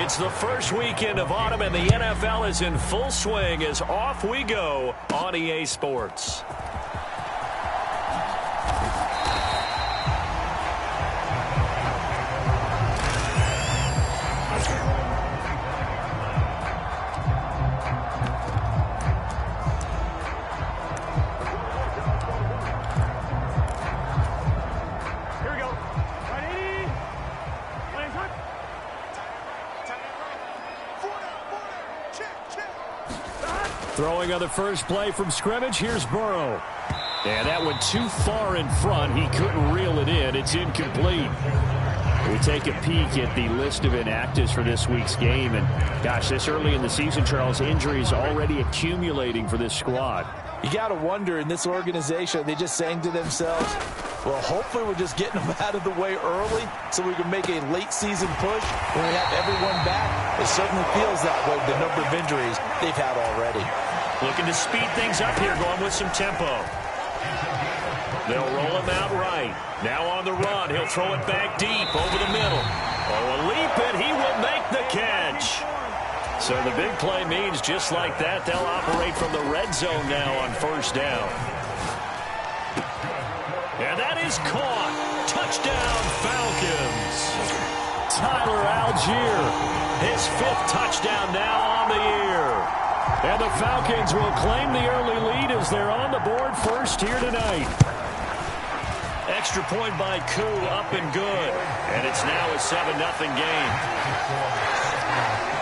It's the first weekend of autumn, and the NFL is in full swing as off we go on EA Sports. Throwing on the first play from scrimmage, here's Burrow. And that went too far in front. He couldn't reel it in. It's incomplete. We take a peek at the list of inactives for this week's game. And, gosh, this early in the season, Charles, injuries already accumulating for this squad. You got to wonder, in this organization, are they just saying to themselves, well, hopefully we're just getting them out of the way early so we can make a late-season push when we have everyone back. It certainly feels that way, the number of injuries they've had already. Looking to speed things up here, going with some tempo. They'll roll him out right. Now on the run, he'll throw it back deep over the middle. Oh, a leap, and he will make the catch. So the big play means just like that, they'll operate from the red zone now on first down. And that is caught. Touchdown, Falcons. Tyler Algier, his 5th touchdown now on the year. And the Falcons will claim the early lead as they're on the board first here tonight. Extra point by Koo, up and good. And it's now a 7-0 game.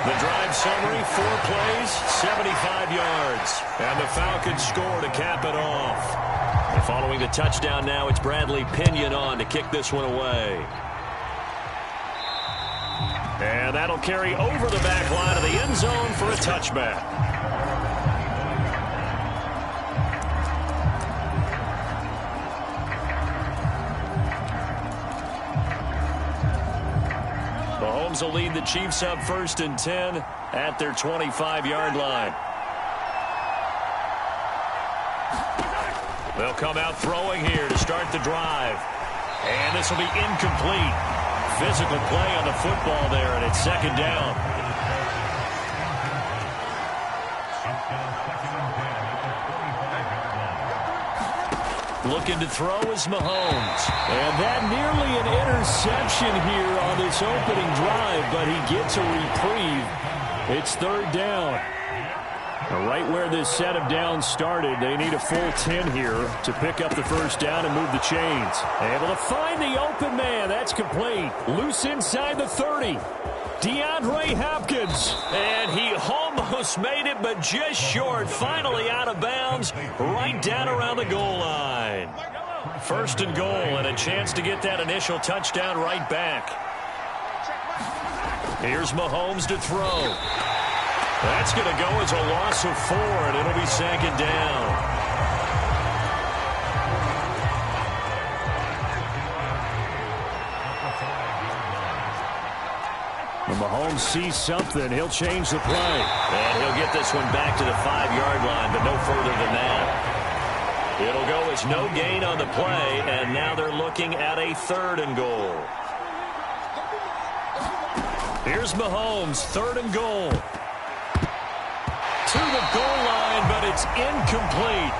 The drive summary, 4 plays, 75 yards. And the Falcons score to cap it off. And following the touchdown now, it's Bradley Pinion on to kick this one away. And that'll carry over the back line of the end zone for a touchback. Mahomes will lead the Chiefs up 1st and 10 at their 25-yard line. They'll come out throwing here to start the drive. And this will be incomplete. Physical play on the football there, and it's 2nd down. Looking to throw is Mahomes. And that nearly an interception here on this opening drive, but he gets a reprieve. It's 3rd down. Right where this set of downs started, they need a full 10 here to pick up the first down and move the chains. Able to find the open man. That's complete. Loose inside the 30. DeAndre Hopkins. And he almost made it, but just short. Finally out of bounds, right down around the goal line. 1st and goal, and a chance to get that initial touchdown right back. Here's Mahomes to throw. That's going to go as a loss of 4, and it'll be 2nd down. When Mahomes sees something, he'll change the play. And he'll get this one back to the 5-yard line, but no further than that. It'll go as no gain on the play, and now they're looking at a 3rd and goal. Here's Mahomes, 3rd and goal. To the goal line, but it's incomplete.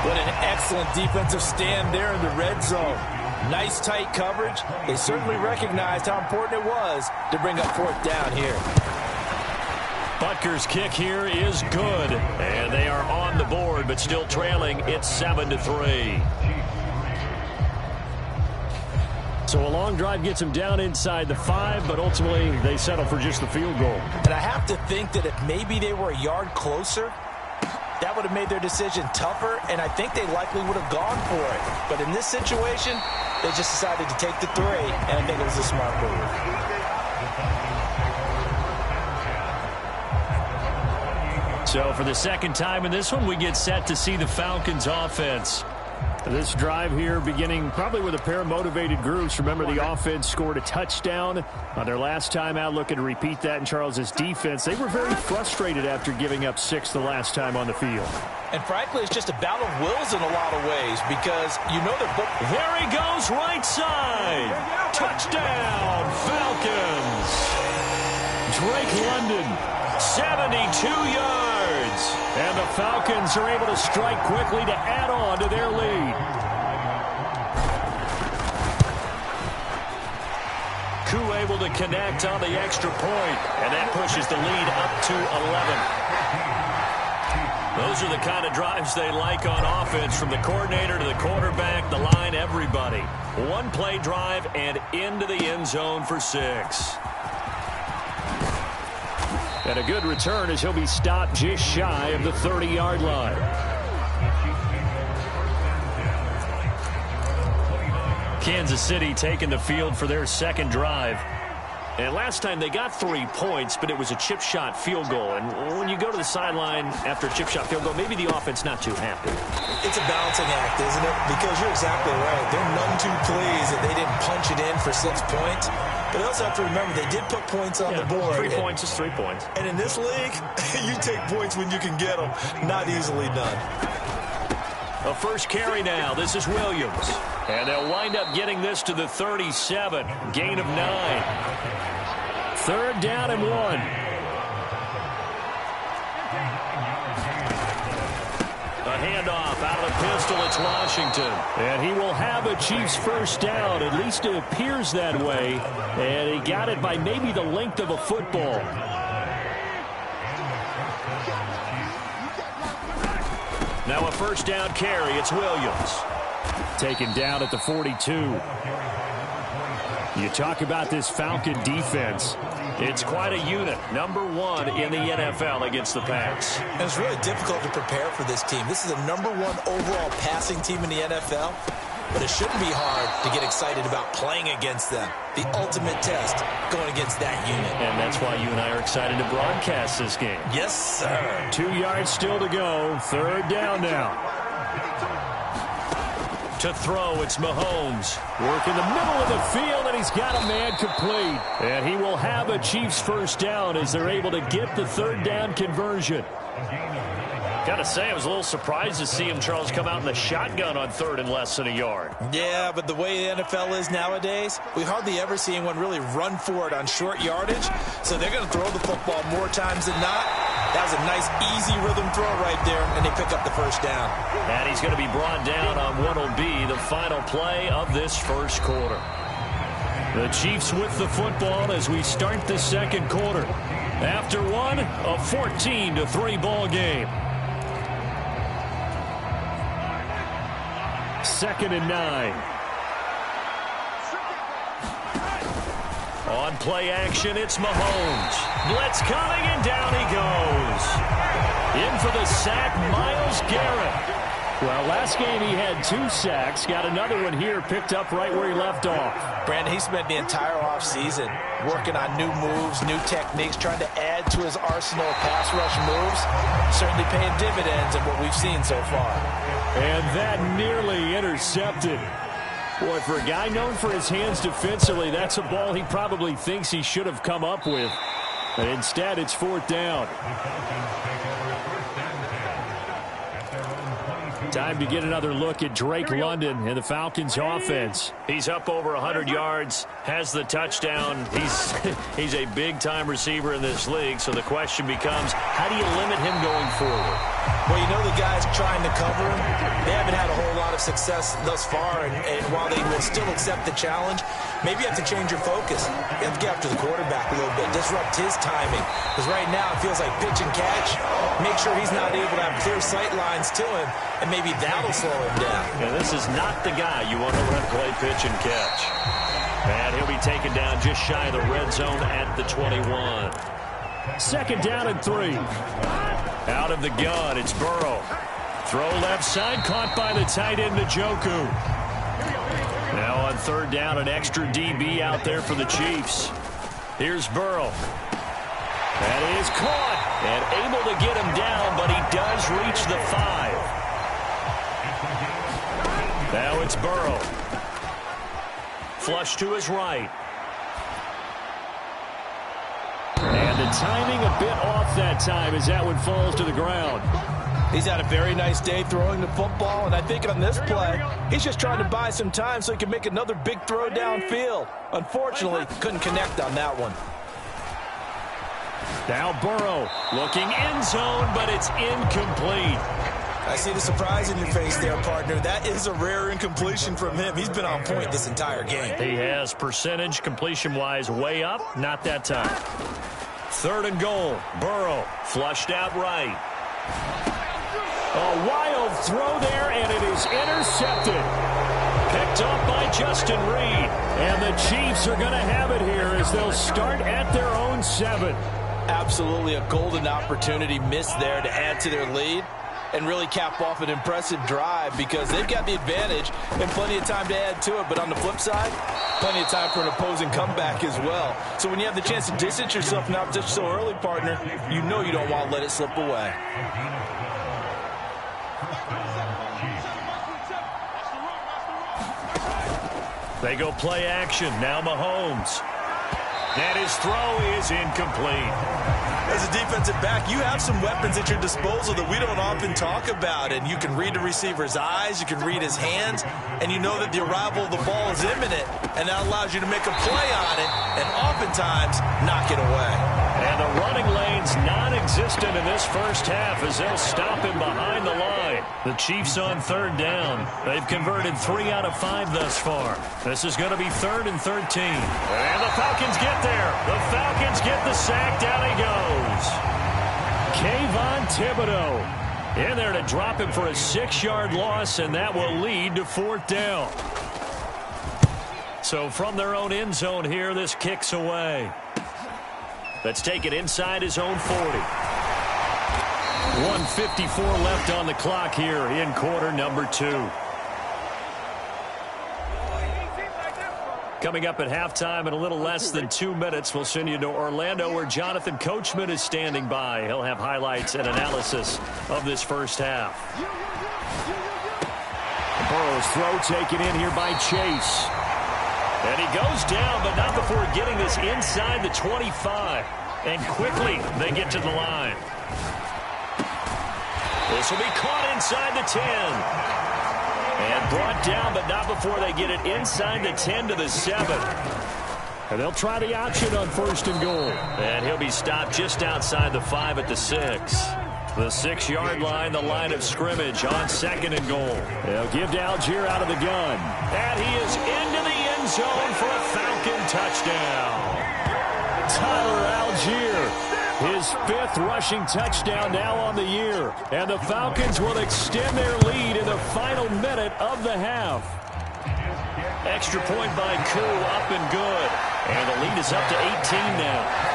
What an excellent defensive stand there in the red zone. Nice tight coverage. They certainly recognized how important it was to bring up 4th down here. Butker's kick here is good. And they are on the board, but still trailing. It's 7-3. So a long drive gets them down inside the 5, but ultimately they settle for just the field goal. And I have to think that if maybe they were a yard closer, that would have made their decision tougher, and I think they likely would have gone for it. But in this situation, they just decided to take the 3, and I think it was a smart move. So for the 2nd time in this one, we get set to see the Falcons offense. This drive here beginning probably with a pair of motivated groups. Remember, the offense scored a touchdown on their last time out. Looking to repeat that in Charles's defense. They were very frustrated after giving up 6 the last time on the field. And frankly, it's just a battle of wills in a lot of ways because you know they're both. There he goes, right side. Touchdown, Falcons. Drake London. 72 yards. And the Falcons are able to strike quickly to add on to their lead. Koo able to connect on the extra point, and that pushes the lead up to 11. Those are the kind of drives they like on offense, from the coordinator to the quarterback, the line, everybody. One play drive and into the end zone for 6. And a good return as he'll be stopped just shy of the 30-yard line. Kansas City taking the field for their second drive. And last time they got 3 points, but it was a chip shot field goal. And when you go to the sideline after a chip shot field goal, maybe the offense not too happy. It's a balancing act, isn't it? Because you're exactly right. They're none too pleased that they didn't punch it in for 6 points. But they also have to remember they did put points on the board. 3 points is 3 points. And in this league, you take points when you can get them. Not easily done. A first carry now. This is Williams. And they'll wind up getting this to the 37. Gain of 9. 3rd down and 1. A handoff out of the pistol. It's Washington. And he will have a Chiefs first down. At least it appears that way. And he got it by maybe the length of a football. Now a first down carry. It's Williams. Taken down at the 42. You talk about this Falcon defense. It's quite a unit. Number 1 in the NFL against the pass. And it's really difficult to prepare for this team. This is the number 1 overall passing team in the NFL. But it shouldn't be hard to get excited about playing against them. The ultimate test going against that unit. And that's why you and I are excited to broadcast this game. Yes, sir. 2 yards still to go. 3rd down now. To throw, it's Mahomes. Work in the middle of the field, and he's got a man complete. And he will have a Chiefs first down as they're able to get the 3rd down conversion. Got to say, I was a little surprised to see him, Charles, come out in the shotgun on 3rd and less than a yard. Yeah, but the way the NFL is nowadays, we hardly ever see anyone really run for it on short yardage. So they're going to throw the football more times than not. That was a nice, easy rhythm throw right there, and they pick up the first down. And he's going to be brought down on what will be the final play of this first quarter. The Chiefs with the football as we start the second quarter. After one, a 14-3 ball game. 2nd and 9. On play action, it's Mahomes. Blitz coming, and down he goes. In for the sack, Myles Garrett. Well, last game he had 2 sacks. Got another one here, picked up right where he left off. Brandon, he spent the entire offseason working on new moves, new techniques, trying to add to his arsenal of pass rush moves. Certainly paying dividends in what we've seen so far. And that nearly intercepted. Boy, for a guy known for his hands defensively, that's a ball he probably thinks he should have come up with. But instead, it's 4th down. Time to get another look at Drake London and the Falcons offense. He's up over 100 yards, has the touchdown. He's a big-time receiver in this league, so the question becomes, how do you limit him going forward? Well, you know the guys trying to cover him, they haven't had a whole lot of success thus far, and while they will still accept the challenge, maybe you have to change your focus. You have to get after the quarterback a little bit, disrupt his timing, because right now it feels like pitch and catch. Make sure he's not able to have clear sight lines to him, and maybe that'll slow him down. And this is not the guy you want to let play pitch and catch. And he'll be taken down just shy of the red zone at the 21. 2nd down and 3. Out of the gun, it's Burrow. Throw left side, caught by the tight end, Njoku. Now on 3rd down, an extra DB out there for the Chiefs. Here's Burrow. That is caught and able to get him down, but he does reach the 5. Now it's Burrow. Flush to his right. And the timing a bit off that time as that one falls to the ground. He's had a very nice day throwing the football, and I think on this play, he's just trying to buy some time so he can make another big throw downfield. Unfortunately, couldn't connect on that one. Now Burrow looking end zone, but it's incomplete. I see the surprise in your face there, partner. That is a rare incompletion from him. He's been on point this entire game. He has percentage completion-wise way up. Not that time. 3rd and goal. Burrow flushed out right. A wild throw there, and it is intercepted. Picked up by Justin Reed. And the Chiefs are going to have it here as they'll start at their own 7. Absolutely a golden opportunity missed there to add to their lead and really cap off an impressive drive because they've got the advantage and plenty of time to add to it. But on the flip side, plenty of time for an opposing comeback as well. So when you have the chance to distance yourself now just so early, partner, you know you don't want to let it slip away. They go play action. Now Mahomes. And his throw is incomplete. As a defensive back, you have some weapons at your disposal that we don't often talk about. And you can read the receiver's eyes, you can read his hands, and you know that the arrival of the ball is imminent. And that allows you to make a play on it and oftentimes knock it away. And the running lane's non-existent in this first half as they'll stop him behind the line. The Chiefs on 3rd down. They've converted 3 out of 5 thus far. This is going to be 3rd and 13. And the Falcons get there. The Falcons get the sack. Down he goes. Kayvon Thibodeaux in there to drop him for a 6-yard loss, and that will lead to 4th down. So from their own end zone here, this kicks away. Let's take it inside his own 40. 1:54 left on the clock here in quarter number 2. Coming up at halftime in a little less than 2 minutes, we'll send you to Orlando where Jonathan Coachman is standing by. He'll have highlights and analysis of this first half. Burrow's throw taken in here by Chase. And he goes down, but not before getting this inside the 25. And quickly, they get to the line. This will be caught inside the 10. And brought down, but not before they get it inside the 10 to the 7. And they'll try the option on 1st and goal. And he'll be stopped just outside the 5 at the 6. The 6-yard line, the line of scrimmage on 2nd and goal. They'll give to Algier out of the gun. And he is into the end zone for a Falcon touchdown. Tyler Algier, his 5th rushing touchdown now on the year. And the Falcons will extend their lead in the final minute of the half. Extra point by Koo, up and good. And the lead is up to 18 now.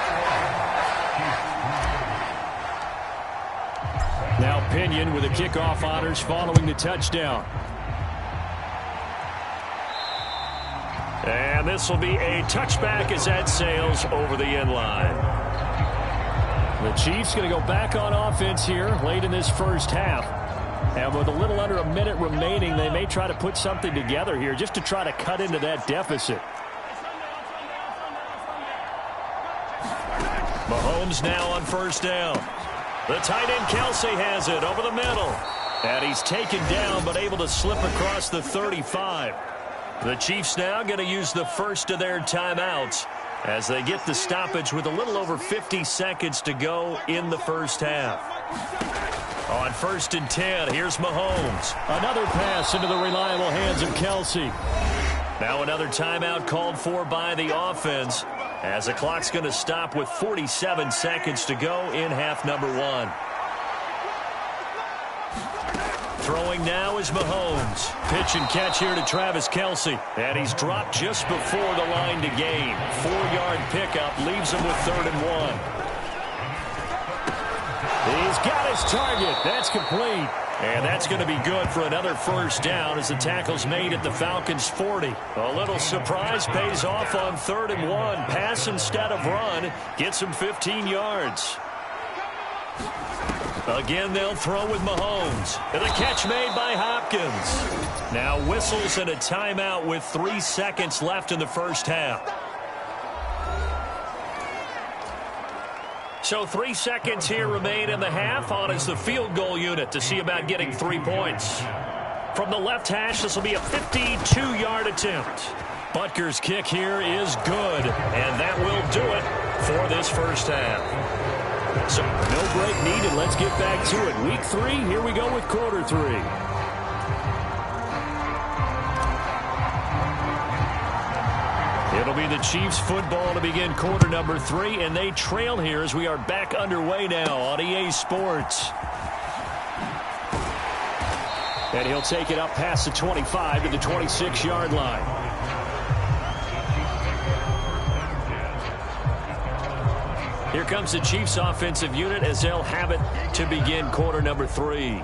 Now Pinion with the kickoff honors following the touchdown. And this will be a touchback as that sails over the end line. The Chiefs going to go back on offense here late in this first half. And with a little under a minute remaining, they may try to put something together here just to try to cut into that deficit. Mahomes now on 1st down. The tight end Kelce has it over the middle. And he's taken down but able to slip across the 35. The Chiefs now going to use the first of their timeouts as they get the stoppage with a little over 50 seconds to go in the first half. On 1st and 10, here's Mahomes. Another pass into the reliable hands of Kelce. Now another timeout called for by the offense as the clock's going to stop with 47 seconds to go in half number 1. Throwing now is Mahomes. Pitch and catch here to Travis Kelce. And he's dropped just before the line to gain. 4-yard pickup leaves him with 3rd and 1. He's got his target. That's complete. And that's going to be good for another 1st down as the tackle's made at the Falcons' 40. A little surprise pays off on 3rd and 1. Pass instead of run. Gets him 15 yards. Again, they'll throw with Mahomes. And the catch made by Hopkins. Now whistles and a timeout with 3 seconds left in the first half. So 3 seconds here remain in the half. On is the field goal unit to see about getting 3 points. From the left hash, this will be a 52-yard attempt. Butker's kick here is good, and that will do it for this first half. So no break needed. Let's get back to it. Week 3, here we go with quarter 3. It'll be the Chiefs football to begin quarter number 3, and they trail here as we are back underway now on EA Sports. And he'll take it up past the 25 to the 26-yard line. Here comes the Chiefs offensive unit as they'll have it to begin quarter number 3.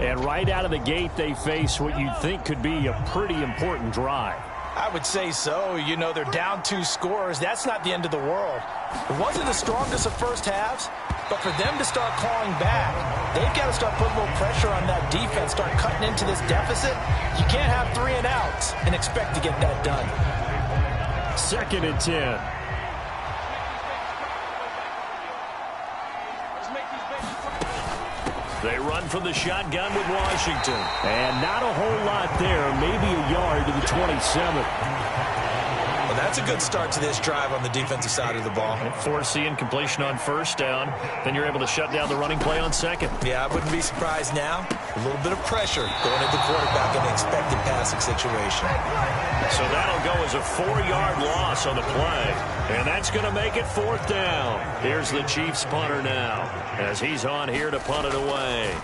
And right out of the gate, they face what you'd think could be a pretty important drive. I would say so. You know, they're down 2 scores. That's not the end of the world. It wasn't the strongest of first halves, but for them to start clawing back, they've got to start putting a little pressure on that defense, start cutting into this deficit. You can't have 3 and outs and expect to get that done. 2nd and 10. They run from the shotgun with Washington. And not a whole lot there, maybe a yard to the 27. Well, that's a good start to this drive on the defensive side of the ball. Forcing completion on 1st down. Then you're able to shut down the running play on 2nd. Yeah, I wouldn't be surprised now. A little bit of pressure going at the quarterback in an expected passing situation. So that'll go as a 4-yard loss on the play. And that's going to make it 4th down. Here's the Chiefs punter now as he's on here to punt it away.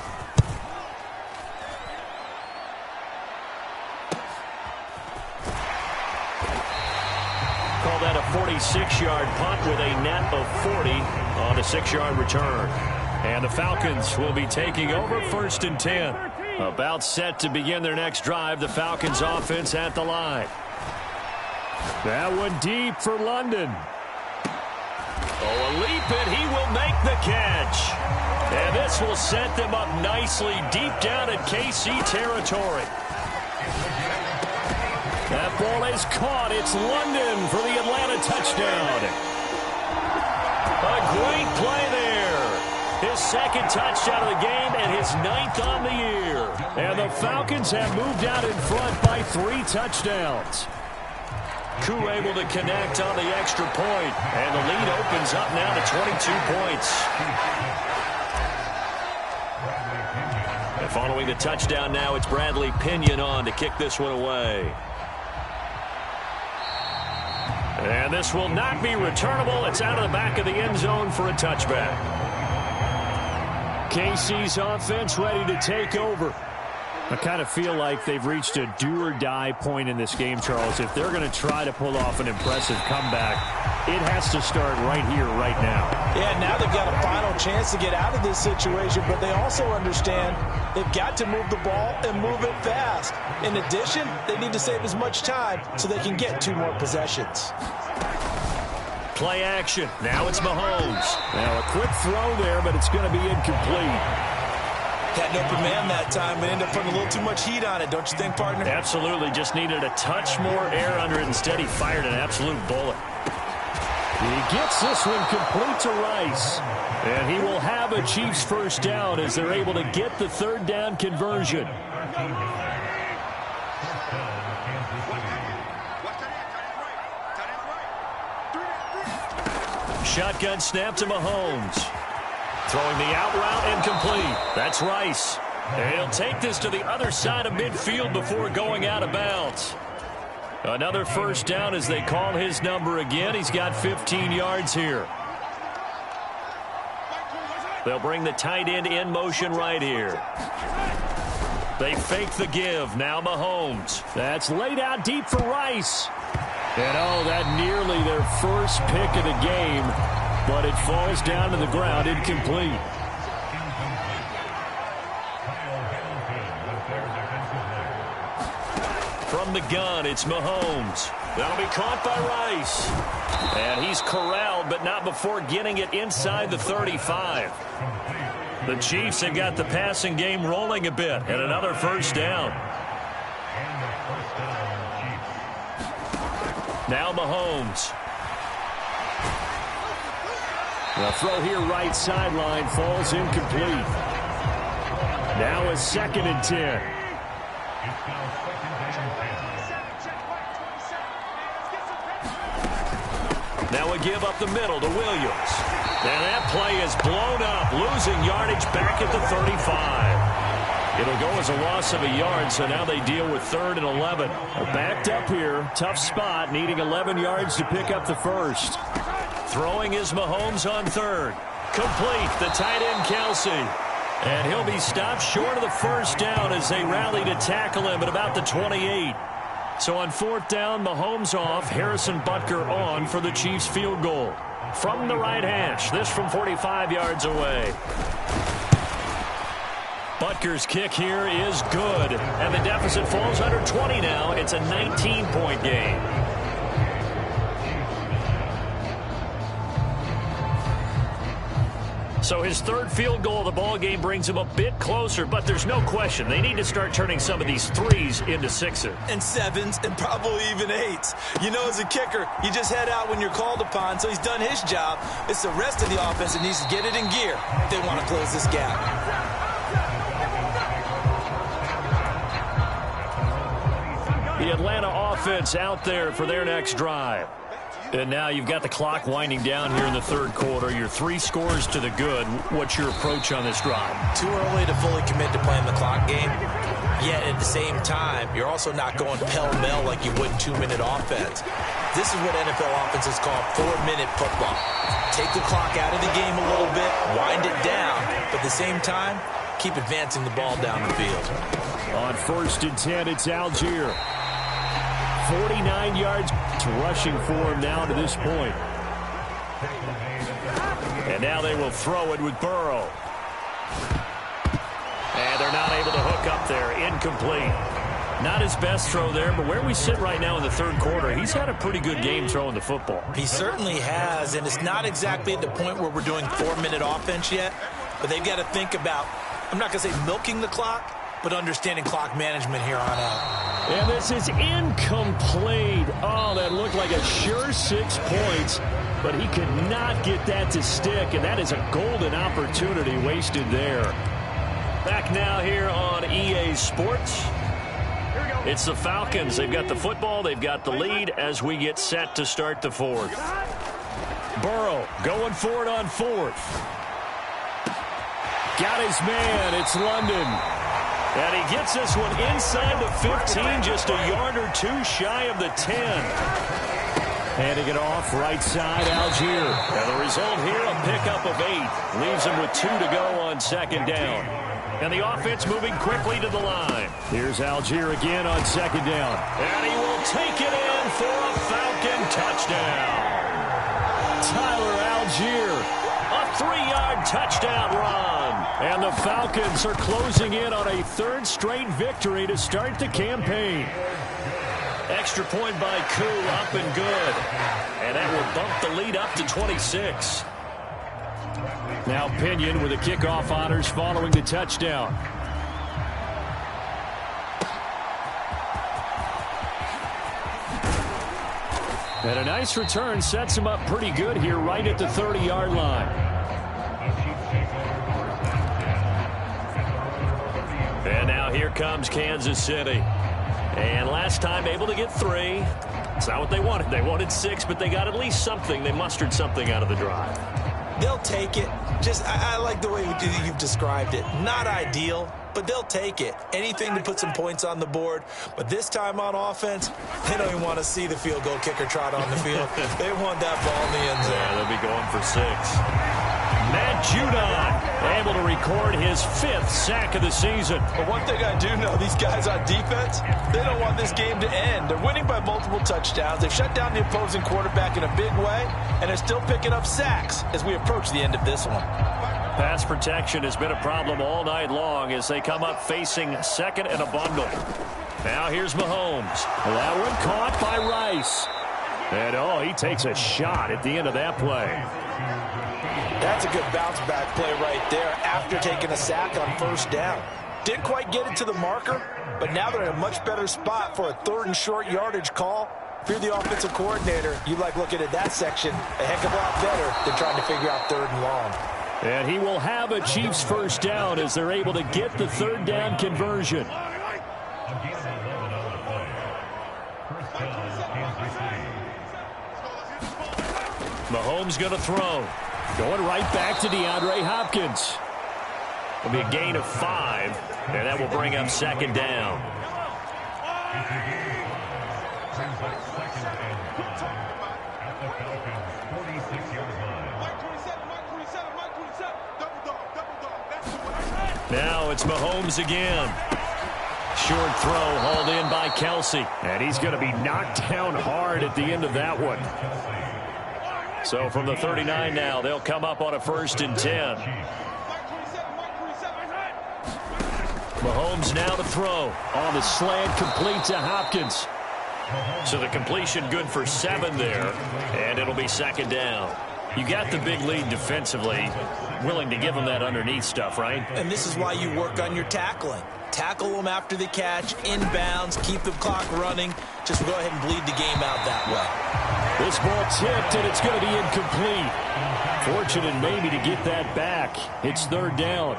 Call that a 46-yard punt with a net of 40 on a 6-yard return. And the Falcons will be taking over 1st and 10. About set to begin their next drive. The Falcons offense at the line. That one deep for London. Oh, a leap, and he will make the catch. And this will set them up nicely deep down in KC territory. That ball is caught. It's London for the Atlanta touchdown. A great play there. His 2nd touchdown of the game and his 9th on the year. And the Falcons have moved out in front by 3 touchdowns. Koo able to connect on the extra point, and the lead opens up now to 22 points. And following the touchdown now, it's Bradley Pinion on to kick this one away. And this will not be returnable. It's out of the back of the end zone for a touchback. KC's offense ready to take over. I kind of feel like they've reached a do-or-die point in this game, Charles. If they're going to try to pull off an impressive comeback, it has to start right here, right now. Yeah, now they've got a final chance to get out of this situation, but they also understand they've got to move the ball and move it fast. In addition, they need to save as much time so they can get 2 more possessions. Play action. Now it's Mahomes. Now a quick throw there, but it's going to be incomplete. Had an open man that time, but ended up putting a little too much heat on it, don't you think, partner? Absolutely. Just needed a touch more air under it. Instead, he fired an absolute bullet. He gets this one complete to Rice. And he will have a Chiefs 1st down as they're able to get the 3rd down conversion. Shotgun snap to Mahomes. Throwing the out route and complete. That's Rice. And he'll take this to the other side of midfield before going out of bounds. Another 1st down as they call his number again. He's got 15 yards here. They'll bring the tight end in motion right here. They fake the give. Now Mahomes. That's laid out deep for Rice. And oh, that nearly their 1st pick of the game. But it falls down to the ground, incomplete. From the gun, it's Mahomes. That'll be caught by Rice. And he's corralled, but not before getting it inside the 35. The Chiefs have got the passing game rolling a bit, and another 1st down. Now Mahomes. The throw here right sideline falls incomplete. Now a 2nd and 10. Now a give up the middle to Williams. And that play is blown up, losing yardage back at the 35. It'll go as a loss of a yard, so now they deal with 3rd and 11. Backed up here, tough spot, needing 11 yards to pick up the first. Throwing is Mahomes on 3rd. Complete, the tight end Kelsey. And he'll be stopped short of the first down as they rally to tackle him at about the 28. So on 4th down, Mahomes off, Harrison Butker on for the Chiefs field goal. From the right hash, this from 45 yards away. Butker's kick here is good. And the deficit falls under 20 now. It's a 19-point game. So his 3rd field goal of the ball game brings him a bit closer, but there's no question they need to start turning some of these 3s into 6s. And 7s and probably even 8s. You know, as a kicker, you just head out when you're called upon, so he's done his job. It's the rest of the offense that needs to get it in gear if they want to close this gap. The Atlanta offense out there for their next drive. And now you've got the clock winding down here in the 3rd quarter. Your 3 scores to the good. What's your approach on this drive? Too early to fully commit to playing the clock game. Yet at the same time, you're also not going pell-mell like you would in 2-minute offense. This is what NFL offenses call 4-minute football. Take the clock out of the game a little bit, wind it down, but at the same time, keep advancing the ball down the field. On 1st and 10, it's Algier. 49 yards rushing for him now to this point. And now they will throw it with Burrow. And they're not able to hook up there. Incomplete. Not his best throw there, but where we sit right now in the 3rd quarter, he's had a pretty good game throwing the football. He certainly has, and it's not exactly at the point where we're doing 4-minute offense yet, but they've got to think about, I'm not going to say milking the clock, but understanding clock management here on out. And this is incomplete. Oh, that looked like a sure 6 points, but he could not get that to stick, and that is a golden opportunity wasted there. Back now here on EA Sports. It's the Falcons. They've got the football. They've got the lead as we get set to start the 4th. Burrow going for it on 4th. Got his man. It's London. And he gets this one inside the 15, just a yard or 2 shy of the 10. Handing it off right side, Algier. And the result here, a pickup of 8. Leaves him with 2 to go on 2nd down. And the offense moving quickly to the line. Here's Algier again on 2nd down. And he will take it in for a Falcon touchdown. Tyler Algier, a 3-yard touchdown run. And the Falcons are closing in on a 3rd straight victory to start the campaign. Extra point by Koo, up and good. And that will bump the lead up to 26. Now Pinion with the kickoff honors following the touchdown. And a nice return sets him up pretty good here right at the 30-yard line. And now here comes Kansas City. And last time able to get 3. It's not what they wanted. They wanted 6, but they got at least something. They mustered something out of the drive. They'll take it. I like the way you've described it. Not ideal, but they'll take it. Anything to put some points on the board. But this time on offense, they don't even want to see the field goal kicker trot on the field. They want that ball in the end zone. Yeah, they'll be going for 6. Matt Judon able to record his 5th sack of the season. But one thing I do know, these guys on defense, they don't want this game to end. They're winning by multiple touchdowns. They've shut down the opposing quarterback in a big way, and they're still picking up sacks as we approach the end of this one. Pass protection has been a problem all night long as they come up facing 2nd and a bundle. Now here's Mahomes. That one caught by Rice. And, he takes a shot at the end of that play. That's a good bounce-back play right there after taking a sack on 1st down. Didn't quite get it to the marker, but now they're in a much better spot for a 3rd and short yardage call. If you're the offensive coordinator, you like looking at that section a heck of a lot better than trying to figure out 3rd and long. And he will have a Chiefs 1st down as they're able to get the 3rd down conversion. Mahomes going to throw. Going right back to DeAndre Hopkins. It'll be a gain of 5, and that will bring up second down. Now it's Mahomes again. Short throw hauled in by Kelce. And he's going to be knocked down hard at the end of that one. So from the 39 now, they'll come up on a 1st and 10. Mahomes now to throw. On the slant, complete to Hopkins. So the completion good for 7 there. And it'll be second down. You got the big lead defensively. Willing to give them that underneath stuff, right? And this is why you work on your tackling. Tackle them after the catch, inbounds, keep the clock running. Just go ahead and bleed the game out that way. This ball tipped, and it's going to be incomplete. Fortunate maybe to get that back. It's 3rd down.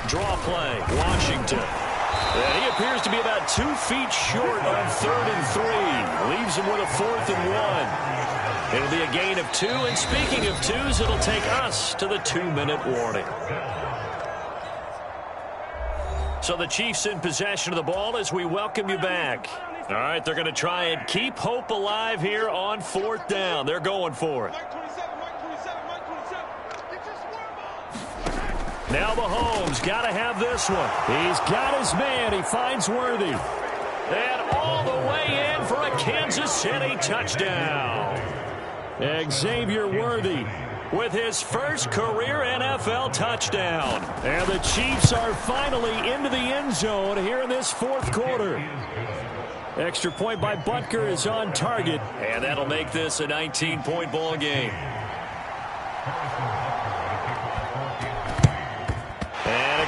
Draw play, Washington. And he appears to be about 2 feet short on 3rd and 3. Leaves him with a 4th and 1. It'll be a gain of 2. And speaking of 2s, it'll take us to the 2-minute warning. So the Chiefs in possession of the ball as we welcome you back. All right, they're going to try and keep hope alive here on 4th down. They're going for it. Now Mahomes got to have this one. He's got his man. He finds Worthy. And all the way in for a Kansas City touchdown. Xavier Worthy with his first career NFL touchdown. And the Chiefs are finally into the end zone here in this 4th quarter. Extra point by Butker is on target. And that'll make this a 19-point ball game.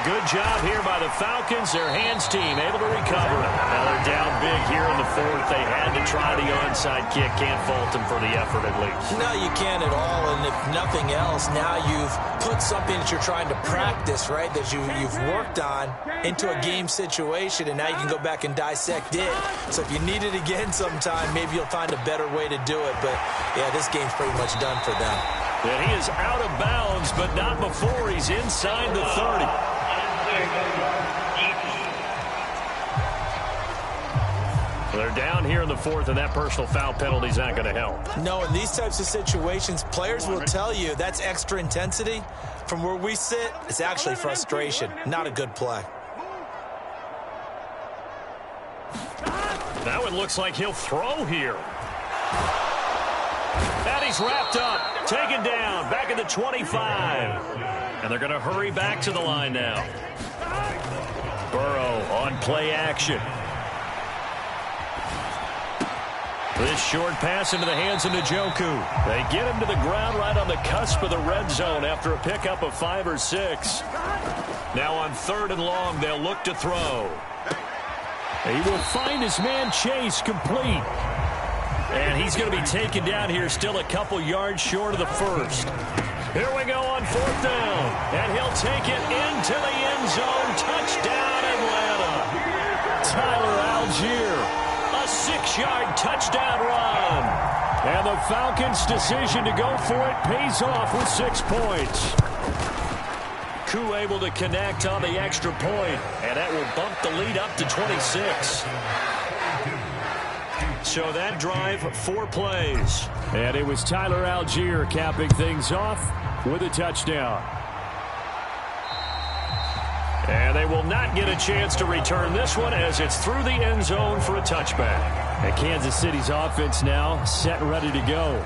Good job here by the Falcons. Their hands team able to recover it. Now they're down big here in the 4th. They had to try the onside kick. Can't fault them for the effort at least. No, you can't at all. And if nothing else, now you've put something that you're trying to practice, right, that you've worked on into a game situation, and now you can go back and dissect it. So if you need it again sometime, maybe you'll find a better way to do it. But, yeah, this game's pretty much done for them. And he is out of bounds, but not before he's inside the 30. They're down here in the 4th, and that personal foul penalty is not going to help. No, in these types of situations, players will tell you that's extra intensity. From where we sit, it's actually frustration. Not a good play. Now it looks like he'll throw here. And he's wrapped up, taken down, back at the 25. And they're going to hurry back to the line now. Burrow on play action. This short pass into the hands of Njoku. They get him to the ground right on the cusp of the red zone after a pickup of 5 or 6. Now on 3rd and long, they'll look to throw. He will find his man Chase complete. And he's going to be taken down here still a couple yards short of the 1st. Here we go on 4th down. And he'll take it into the end zone. Touchdown, Atlanta. Tyler Algier. A 6-yard touchdown run. And the Falcons' decision to go for it pays off with 6 points. Koo able to connect on the extra point, and that will bump the lead up to 26. So that drive, 4 plays. And it was Tyler Algier capping things off with a touchdown. And they will not get a chance to return this one as it's through the end zone for a touchback. And Kansas City's offense now set and ready to go.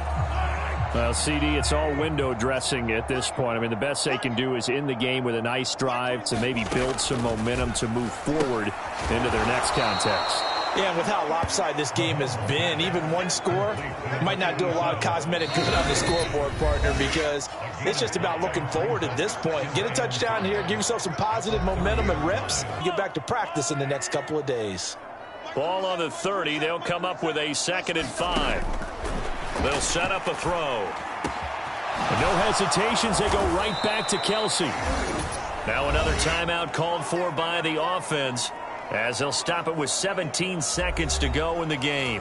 Well, CD, it's all window dressing at this point. I mean, the best they can do is in the game with a nice drive to maybe build some momentum to move forward into their next contest. Yeah, and with how lopsided this game has been, even one score might not do a lot of cosmetic good on the scoreboard, partner, because it's just about looking forward at this point. Get a touchdown here, give yourself some positive momentum and reps, get back to practice in the next couple of days. Ball on the 30. They'll come up with a 2nd and 5. They'll set up a throw. And no hesitations. They go right back to Kelce. Now another timeout called for by the offense, as they'll stop it with 17 seconds to go in the game.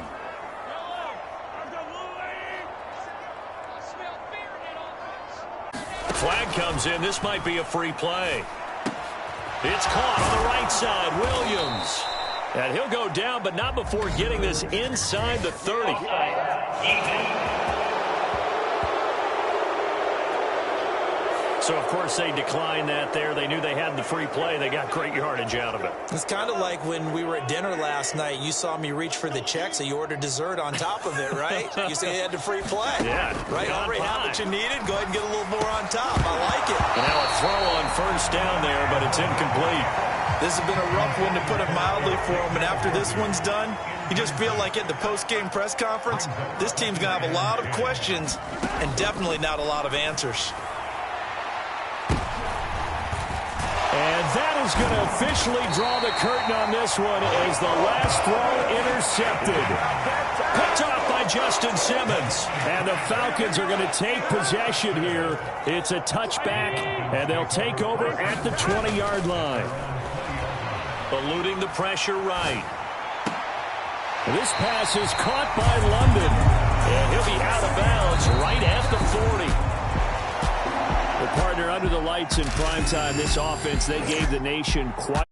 flag comes in. This might be a free play. It's caught on the right side. Williams. And he'll go down, but not before getting this inside the 30. So, of course, they declined that there. They knew they had the free play. They got great yardage out of it. It's kind of like when we were at dinner last night. You saw me reach for the check, so you ordered dessert on top of it, right? You said you had the free play. Yeah. Right? Already have what you needed. Go ahead and get a little more on top. I like it. Now a throw on first down there, but it's incomplete. This has been a rough one, to put it mildly, for him. And after this one's done, you just feel like at the post-game press conference, this team's going to have a lot of questions and definitely not a lot of answers. And that is going to officially draw the curtain on this one as the last throw intercepted. Picked off by Justin Simmons. And the Falcons are going to take possession here. It's a touchback, and they'll take over at the 20-yard line. Eluding the pressure right. This pass is caught by London. And he'll be out of bounds right at the 40. Well, partner, under the lights in primetime, this offense, they gave the nation quite